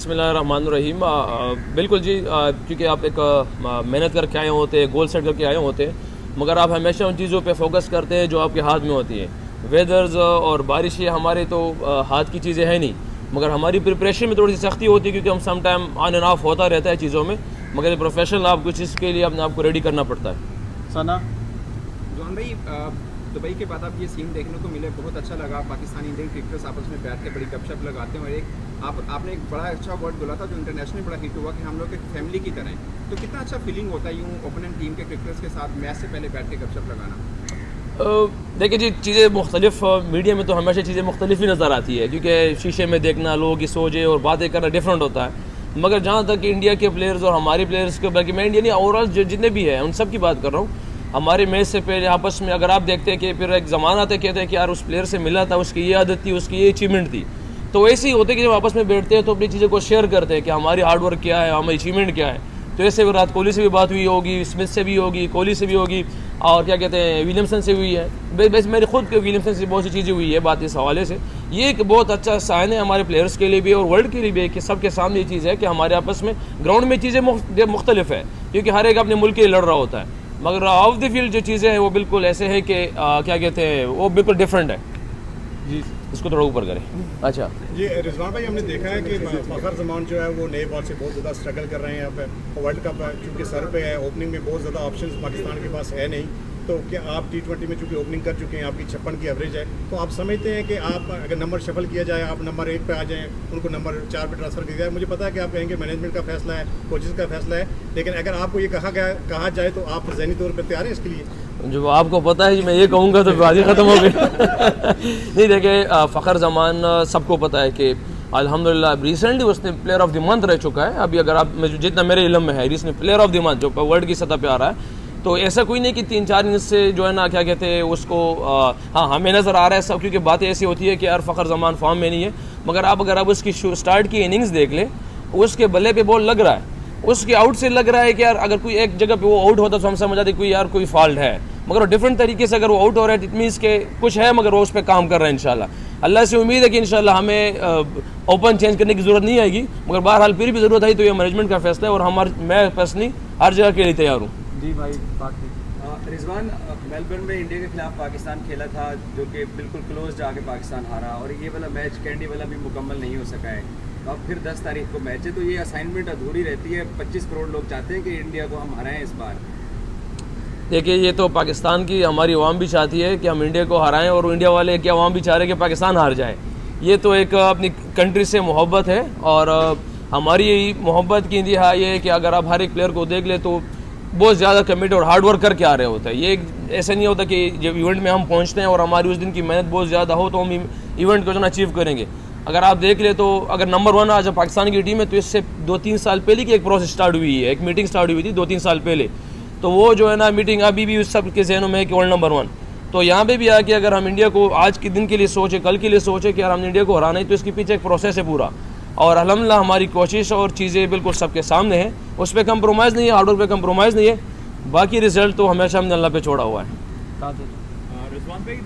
बिस्मिल्लाहिर्रहमानिर्रहीम। बिल्कुल जी, क्योंकि आप एक मेहनत करके आए होते हैं, गोल सेट करके आए होते हैं, मगर आप हमेशा उन चीज़ों पे फोकस करते हैं जो आपके हाथ में होती है। वेदर्स और बारिश ये हमारे तो हाथ की चीज़ें हैं नहीं, मगर हमारी प्रिपरेशन में थोड़ी सी सख्ती होती है, क्योंकि हम some time on and off होता रहता है चीज़ों में, मगर प्रोफेशनल आप कुछ इसके लिए अपने आप को रेडी करना पड़ता है। सना जॉन भाई, दुबई के बाद आप ये सीन देखने को मिले, बहुत अच्छा लगा। पाकिस्तानी इंडियन क्रिकेटर्स आपस में बैठ के बड़ी गपशप लगाते हैं और आपने एक बड़ा अच्छा वर्ड बोला था जो इंटरनेशनल बड़ा हिट हुआ कि हम लोग एक फैमिली की तरह हैं। तो कितना अच्छा फीलिंग होता है यूँ ओपोनेंट टीम के क्रिकेटर्स के साथ मैच से पहले बैठ के गपशप लगाना। देखिए जी, चीज़ें मुख्तलिफ मीडिया में तो हमेशा चीज़ें मुख्तलिफ ही नज़र आती है, क्योंकि शीशे में देखना, लोगों की सोचें और बातें करना डिफरेंट होता है। मगर जहाँ तक इंडिया के प्लेयर्स और हमारे प्लेयर्स के, बल्कि मैं इंडिया नहीं, ओवरऑल जितने भी हैं उन सब की बात कर रहा हूँ, हमारे मैच से पहले आपस में अगर आप देखते हैं कि फिर एक ज़माना था, कहते हैं कि यार उस प्लेयर से मिला था, उसकी ये आदत थी, उसकी ये अचीवमेंट थी। तो ऐसे ही होते कि जब आपस में बैठते हैं तो अपनी चीज़ों को शेयर करते हैं कि हमारी हार्डवर्क क्या है, हमारी अचीवमेंट क्या है। तो ऐसे विराट कोहली से भी बात हुई होगी, स्मिथ से भी होगी, कोहली से भी होगी, और क्या कहते हैं विलियमसन से हुई है। बस मेरे खुद के विलियमसन से बहुत सी चीज़ें हुई है बात इस हवाले से। ये एक बहुत अच्छा साइन है हमारे प्लेयर्स के लिए भी और वर्ल्ड के लिए भी, कि सबके सामने ये चीज़ है कि हमारे आपस में ग्राउंड में चीज़ें मुख्तलिफ है, क्योंकि हर एक अपने मुल्क के लिए लड़ रहा होता है, मगर ऑफ द फील्ड जो चीज़ें हैं वो बिल्कुल ऐसे है कि क्या कहते हैं, वो बिल्कुल डिफरेंट है जी। इसको थोड़ा ऊपर करें। अच्छा जी रिजवान भाई, हमने देखा है कि फ़खर जमान जो है वो नए बॉल से बहुत ज़्यादा स्ट्रगल कर रहे हैं यहाँ पे। वर्ल्ड कप चूँकि सर पे है, ओपनिंग में बहुत ज़्यादा ऑप्शंस पाकिस्तान के पास है नहीं। तो क्या आप T20 में चूँकि ओपनिंग कर चुके हैं, आपकी 56 की एवरेज है, तो आप समझते हैं कि आप अगर नंबर शफल किया जाए, आप नंबर 1 पे आ जाएँ, उनको नंबर 4 पे ट्रांसफ़र किया जाए? मुझे पता है कि आप कहेंगे मैनेजमेंट का फैसला है, कोचेज़ का फैसला है, लेकिन अगर आपको ये कहा जाए तो आप ज़हनी तौर पर तैयार हैं इसके लिए? जो आपको पता है कि मैं ये कहूँगा तो बाजी ख़त्म हो गई। नहीं, देखिए, फ़खर जमान सबको पता है कि अल्हम्दुलिल्लाह रिसेंटली उसने प्लेयर ऑफ द मंथ रह चुका है। अभी अगर आप, जितना मेरे इल्म में है, recent player of the month जो वर्ल्ड की सतह पे आ रहा है। तो ऐसा कोई नहीं कि 3-4 इनिंग्स से जो है ना, क्या कहते हैं उसको, हाँ हमें नज़र आ रहा है सब, क्योंकि बातें ऐसी होती है कि यार फ़खर जमान फॉर्म में नहीं है, मगर अगर आप उसकी स्टार्ट की इनिंग्स देख लें, उसके बल्ले पे बॉल लग रहा है, उसके आउट से लग रहा है कि यार अगर कोई एक जगह पे वो आउट होता तो हम समझ जाते कोई यार कोई फॉल्ट है, मगर डिफरेंट तरीके से अगर वो आउट हो रहा है इट मीन्स के कुछ है, मगर वो उस पर काम कर रहा है। इंशाल्लाह अल्लाह से उम्मीद है कि इंशाल्लाह हमें ओपन चेंज करने की ज़रूरत नहीं आएगी, मगर बहरहाल फिर भी ज़रूरत आई तो ये मैनेजमेंट का फैसला है, और मैं पर्सनली हर जगह के लिए तैयार हूँ। जी भाई, रिजवान, मेलबर्न में इंडिया के खिलाफ पाकिस्तान खेला था, जो कि बिल्कुल क्लोज जाके पाकिस्तान हारा, और ये वाला मैच कैंडी वाला भी मुकम्मल नहीं हो सका है। अब फिर 10 तारीख को मैच है, तो ये असाइनमेंट अधूरी रहती है। 25 करोड़ लोग चाहते हैं कि इंडिया को हम हराएं इस बार। देखिए, ये तो पाकिस्तान की हमारी अवाम भी चाहती है कि हम इंडिया को हराएं, और इंडिया वाले की अवाम भी चाह रहे हैं कि पाकिस्तान हार जाए। ये तो एक अपनी कंट्री से मोहब्बत है, और हमारी मोहब्बत की इंतहा ये है कि अगर आप हर एक प्लेयर को देख ले तो बहुत ज़्यादा कमिट और हार्ड वर्क करके आ रहे होते हैं। ये ऐसा नहीं होता कि जब इवेंट में हम पहुंचते हैं और हमारी उस दिन की मेहनत बहुत ज़्यादा हो तो हम इवेंट को जो अचीव करेंगे। अगर आप देख ले तो अगर नंबर 1 आज पाकिस्तान की टीम है, तो इससे 2-3 साल पहले की एक प्रोसेस स्टार्ट हुई है, एक मीटिंग स्टार्ट हुई थी 2-3 साल पहले। तो वो जो है ना मीटिंग अभी भी उस सब के जहनों में है कि वर्ल्ड नंबर 1। तो यहाँ पे भी आके अगर हम इंडिया को आज के दिन के लिए सोचे, कल के लिए सोचे कि यार हम इंडिया को हराना है, तो इसके पीछे एक प्रोसेस है पूरा, और अल्हम्दुलिल्लाह हमारी कोशिश और चीज़ें बिल्कुल सबके सामने हैं, उस पर कंप्रोमाइज़ नहीं है, हार्डवर्क पे कंप्रोमाइज़ नहीं है। बाकी रिजल्ट तो हमेशा हमने अल्लाह पे छोड़ा हुआ है। रिजवान भाई,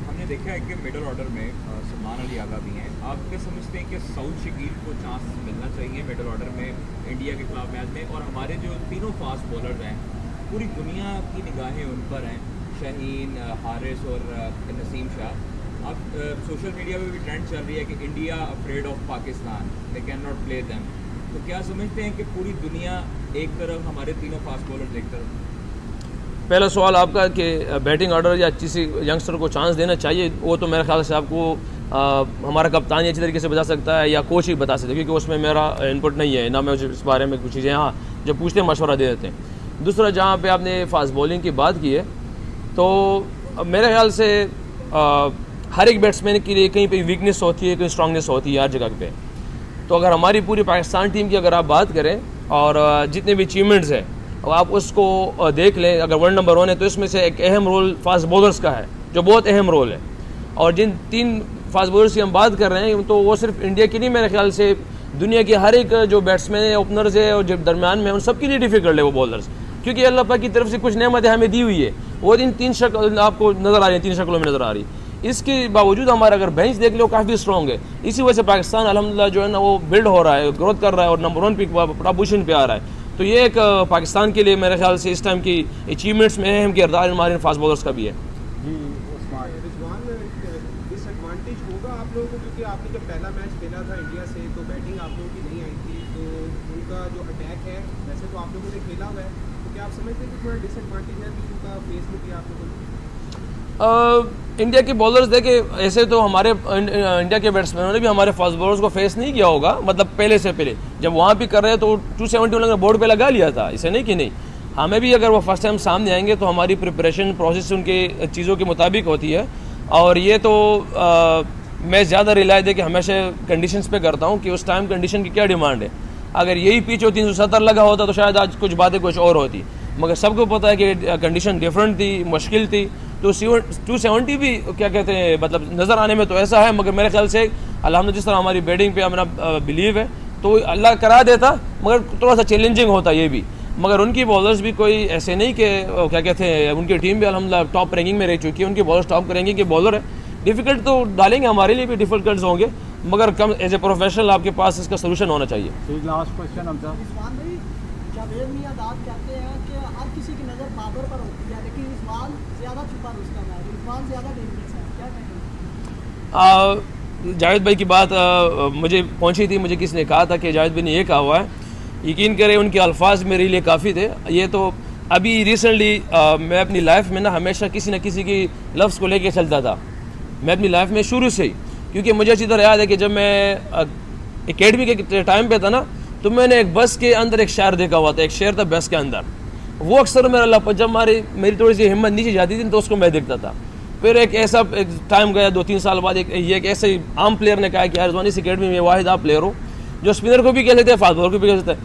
हमने देखा है कि मिडल ऑर्डर में सलमान अली आगा भी हैं। आप क्या समझते हैं कि सऊद शकील को चांस मिलना चाहिए मिडल ऑर्डर में इंडिया के खिलाफ मैच में? और हमारे जो तीनों फास्ट बॉलर्स हैं, पूरी दुनिया की निगाहें उन पर हैं, शाहीन, हारिस और नसीम शाह। अब सोशल मीडिया पे भी ट्रेंड चल रही है कि India afraid of Pakistan, they can not play them. तो क्या समझते हैं कि पूरी दुनिया एक तरफ, हमारे तीनों फास्ट बॉलर्स एक तरफ? पहला सवाल आपका कि बैटिंग ऑर्डर या किसी यंगस्टर को चांस देना चाहिए, वो तो मेरे ख्याल से आपको हमारा कप्तान ही अच्छी तरीके से बता सकता है, या कोच ही बता सकता है, क्योंकि उसमें मेरा इनपुट नहीं है ना, मैं इस बारे में कुछ चीज़ें हाँ जब पूछते हैं मशवरा दे देते हैं। दूसरा, जहाँ पे आपने फास्ट बॉलिंग की बात की है, तो मेरे ख्याल से हर एक बैट्समैन के लिए कहीं पे वीकनेस होती है, कहीं स्ट्रांगनेस होती है हर जगह पे। तो अगर हमारी पूरी पाकिस्तान टीम की अगर आप बात करें और जितने भी अचीवमेंट्स हैं और आप उसको देख लें, अगर वर्ल्ड नंबर 1 है तो इसमें से एक अहम रोल फास्ट बॉलर्स का है, जो बहुत अहम रोल है। और जिन 3 फास्ट बॉलर्स की हम बात कर रहे हैं, तो वो सिर्फ इंडिया की नहीं, मेरे ख्याल से दुनिया के हर एक जो बैट्समैन है, ओपनर्स है और जो दरमियान में, उन सब के लिए डिफिकल्ट है वो बॉलर्स, क्योंकि अल्लाह पाक की तरफ से कुछ नेमतें हमें दी हुई है। वो इन 3 शक्ल आपको नज़र आ रही है, 3 शक्लों में नज़र आ रही है। इसके बावजूद हमारा अगर बेंच देख लो काफ़ी स्ट्रॉन्ग है। इसी वजह से पाकिस्तान अल्हम्दुलिल्लाह जो है ना वो बिल्ड हो रहा है, ग्रोथ कर रहा है और नंबर 1 पिक पोजीशन पे आ रहा है। तो ये एक पाकिस्तान के लिए मेरे ख्याल से इस टाइम की अचीवमेंट्स में अहम किरदार हमारे फास्ट बॉलर्स का भी है। रिजवान, डिसएडवांटेज होगा आप लोगों को, क्योंकि आपने जब पहला मैच खेला था इंडिया से तो बैटिंग आप लोगों की नहीं आई थी, तो उनका जो अटैक है वैसे तो आप लोगों ने खेला हुआ है, तो क्या आप समझते हैं कि थोड़ा डिसएडवांटेज है कि उनका फेस नहीं किया आप लोगों ने? इंडिया के बॉलर्स देखे ऐसे तो हमारे इंडिया के बैट्समैनों ने भी हमारे फास्ट बॉलर्स को फेस नहीं किया होगा, मतलब पहले से पहले जब वहाँ भी कर रहे तो 270 उन्होंने बोर्ड पे लगा लिया था, इसे नहीं कि नहीं। हमें भी अगर वो फर्स्ट टाइम सामने आएंगे तो हमारी प्रिपरेशन प्रोसेस उनके चीज़ों के मुताबिक होती है। और ये तो मैं ज़्यादा रिलाय दे कि हमेशा कंडीशंस पे करता हूँ कि उस टाइम कंडीशन की क्या डिमांड है। अगर यही पिच हो 370 लगा होता तो शायद आज कुछ बातें कुछ और होती, मगर सबको पता है कि कंडीशन डिफरेंट थी, मुश्किल थी। तो 270 भी क्या कहते हैं मतलब नज़र आने में तो ऐसा है, मगर मेरे ख्याल से अल्हम्दुलिल्लाह जिस तरह हमारी बैटिंग पे अपना बिलीव है तो अल्लाह करा देता, मगर थोड़ा सा चैलेंजिंग होता ये भी। मगर उनकी बॉलर्स भी कोई ऐसे नहीं कि क्या कहते हैं, उनकी टीम भी अल्हम्दुलिल्लाह टॉप रैंकिंग में रह चुकी है, उनकी बॉलर्स टॉप रैंकिंग के बॉलर है। डिफ़िकल्ट तो डालेंगे, हमारे लिए भी डिफ़िकल्ट्स होंगे, मगर कम एज ए प्रोफेशनल आपके पास इसका सोल्यूशन होना चाहिए। एक लास्ट क्वेश्चन हमजा। रिजवान भाई, जावेद मियांदाद कहते हैं कि हर किसी की नज़र बाबर पर होती है, लेकिन रिजवान ज़्यादा छुपा रुस्तम है, रिजवान ज़्यादा डेंजरस है, क्या कहेंगे? जावेद भाई की बात मुझे पहुंची थी, मुझे किसी ने कहा था कि जावेद भाई ने ये कहा हुआ है, यकीन करें उनके अल्फाज मेरे लिए काफ़ी थे। ये तो अभी रिसेंटली मैं अपनी लाइफ में ना हमेशा किसी न किसी की लफ्ज़ को लेके चलता था, मैं अपनी लाइफ में शुरू से ही, क्योंकि मुझे अच्छी तरह याद है कि जब मैं एकेडमी के टाइम पे था ना तो मैंने एक बस के अंदर एक शेर देखा हुआ था, एक शेर था बस के अंदर, वो अक्सर मेरा लप जब मेरी थोड़ी सी हिम्मत नीचे जाती थी तो उसको मैं देखता था। फिर एक ऐसा एक टाइम गया 2-3 साल बाद एक ऐसे आम प्लेयर ने कहा कि यार रिजवान इस एकेडमी में वाहिद आप प्लेयर हो जो स्पिनर को भी कह सकते हैं, फास्ट बॉलर को भी कह सकते हैं।